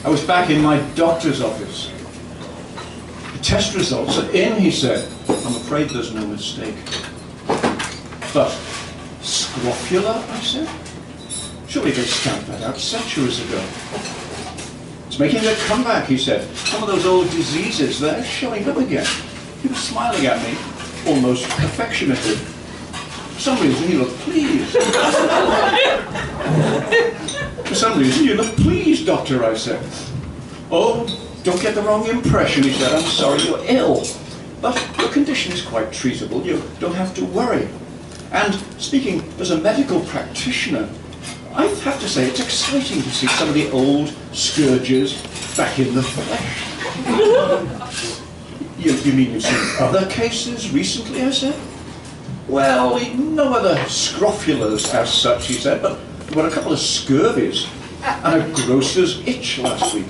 I was back in my doctor's office. The test results are in, he said. I'm afraid there's no mistake. But Scrofula, I said? Surely they stamped that out centuries ago. It's making a comeback, he said. Some of those old diseases, they're showing up again. He was smiling at me, almost affectionately. For some reason, he looked pleased. For some reason, you look pleased, doctor, I said. Oh, don't get the wrong impression, he said. I'm sorry you're ill. But your condition is quite treatable. You don't have to worry. And speaking as a medical practitioner, I have to say it's exciting to see some of the old scourges back in the flesh. You mean you've seen other cases recently, I said? Well, no other scrofulas as such, he said, but there were a couple of scurvies and a grocer's itch last week.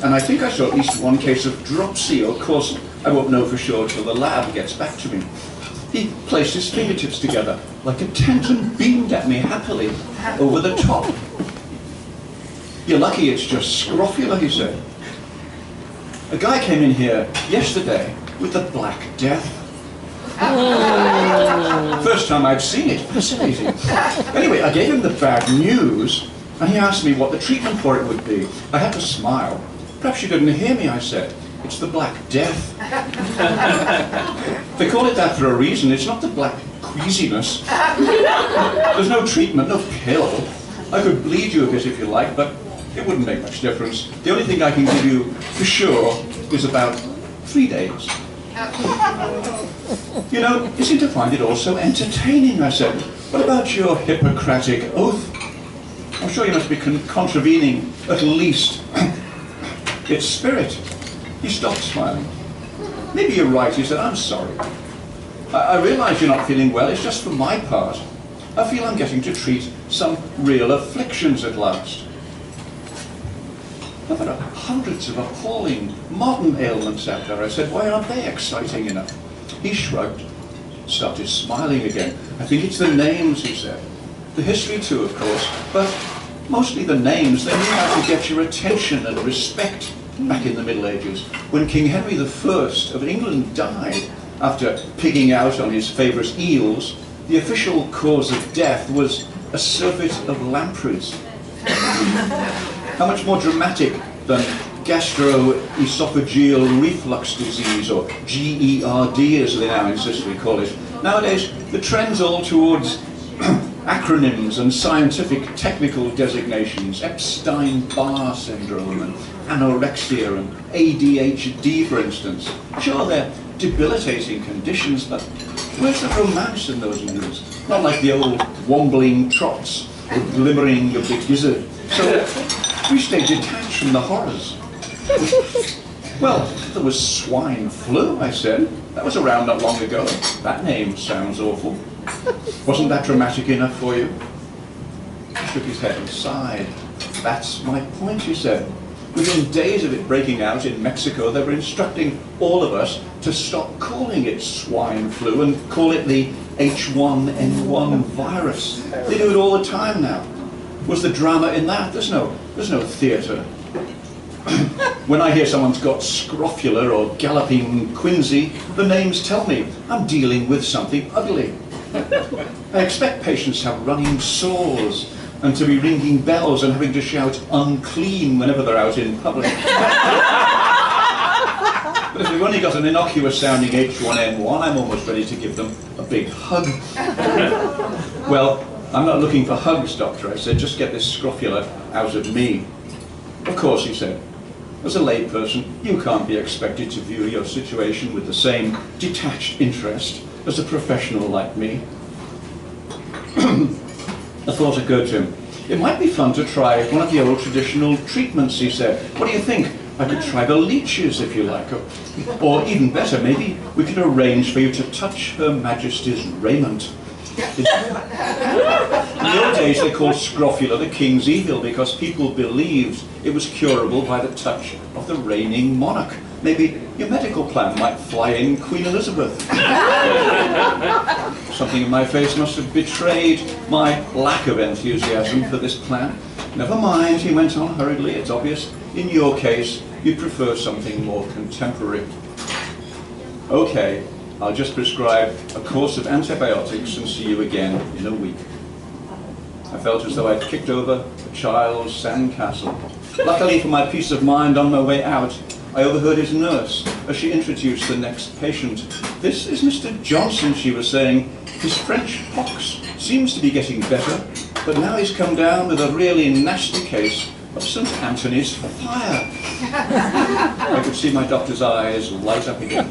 And I think I saw at least one case of dropsy. Of course, I won't know for sure till the lab gets back to me. He placed his fingertips together like a tent and beamed at me happily over the top. You're lucky it's just scrofula, he said. A guy came in here yesterday with the Black Death. First time I'd seen it. Fascinating. Anyway, I gave him the bad news, and he asked me what the treatment for it would be. I had to smile. Perhaps you didn't hear me, I said. It's the Black Death. They call it that for a reason. It's not the black queasiness. There's no treatment, no pill. I could bleed you a bit if you like, but it wouldn't make much difference. The only thing I can give you for sure is about 3 days. You know, you seem to find it all so entertaining, I said. What about your Hippocratic oath? I'm sure you must be contravening at least its spirit. He stopped smiling. Maybe you're right, he said. I'm sorry. I realise you're not feeling well. It's just for my part. I feel I'm getting to treat some real afflictions at last. But there are hundreds of appalling modern ailments out there. I said, why aren't they exciting enough? He shrugged, started smiling again. I think it's the names, he said. The history too, of course, but mostly the names. They knew how to get your attention and respect back in the Middle Ages, when King Henry I of England died after pigging out on his favourite eels. The official cause of death was a surfeit of lampreys. How much more dramatic than gastroesophageal reflux disease, or GERD as they now insist we call it. Nowadays, the trend's all towards acronyms and scientific technical designations. Epstein-Barr syndrome and anorexia and ADHD, for instance. Sure, they're debilitating conditions, but where's the romance in those names? Not like the old wombling trots or glimmering of the gizzard. So we stay detached from the horrors. Well, there was swine flu, I said. That was around not long ago. That name sounds awful. Wasn't that dramatic enough for you? He shook his head and sighed. That's my point, he said. Within days of it breaking out in Mexico, they were instructing all of us to stop calling it swine flu and call it the H1N1 virus. They do it all the time now. Was the drama in that? There's no theatre. When I hear someone's got scrofula or galloping quinsy, the names tell me I'm dealing with something ugly. I expect patients to have running sores and to be ringing bells and having to shout unclean whenever they're out in public. But if they've only got an innocuous sounding H1N1, I'm almost ready to give them a big hug. Well, I'm not looking for hugs, doctor, I said. Just get this scrofula out of me. Of course, he said. As a layperson, you can't be expected to view your situation with the same detached interest as a professional like me. A thought occurred to him. It might be fun to try one of the old traditional treatments, he said. What do you think? I could try the leeches, if you like. Or even better, maybe we could arrange for you to touch Her Majesty's raiment. In the old days they called Scrofula the king's evil because people believed it was curable by the touch of the reigning monarch. Maybe your medical plan might fly in Queen Elizabeth. Something in my face must have betrayed my lack of enthusiasm for this plan. Never mind, he went on hurriedly, it's obvious. In your case, you prefer something more contemporary. Okay, I'll just prescribe a course of antibiotics and see you again in a week. I felt as though I'd kicked over a child's sandcastle. Luckily for my peace of mind, on my way out, I overheard his nurse as she introduced the next patient. This is Mr. Johnson, she was saying. His French pox seems to be getting better, but now he's come down with a really nasty case of St. Anthony's fire. I could see my doctor's eyes light up again.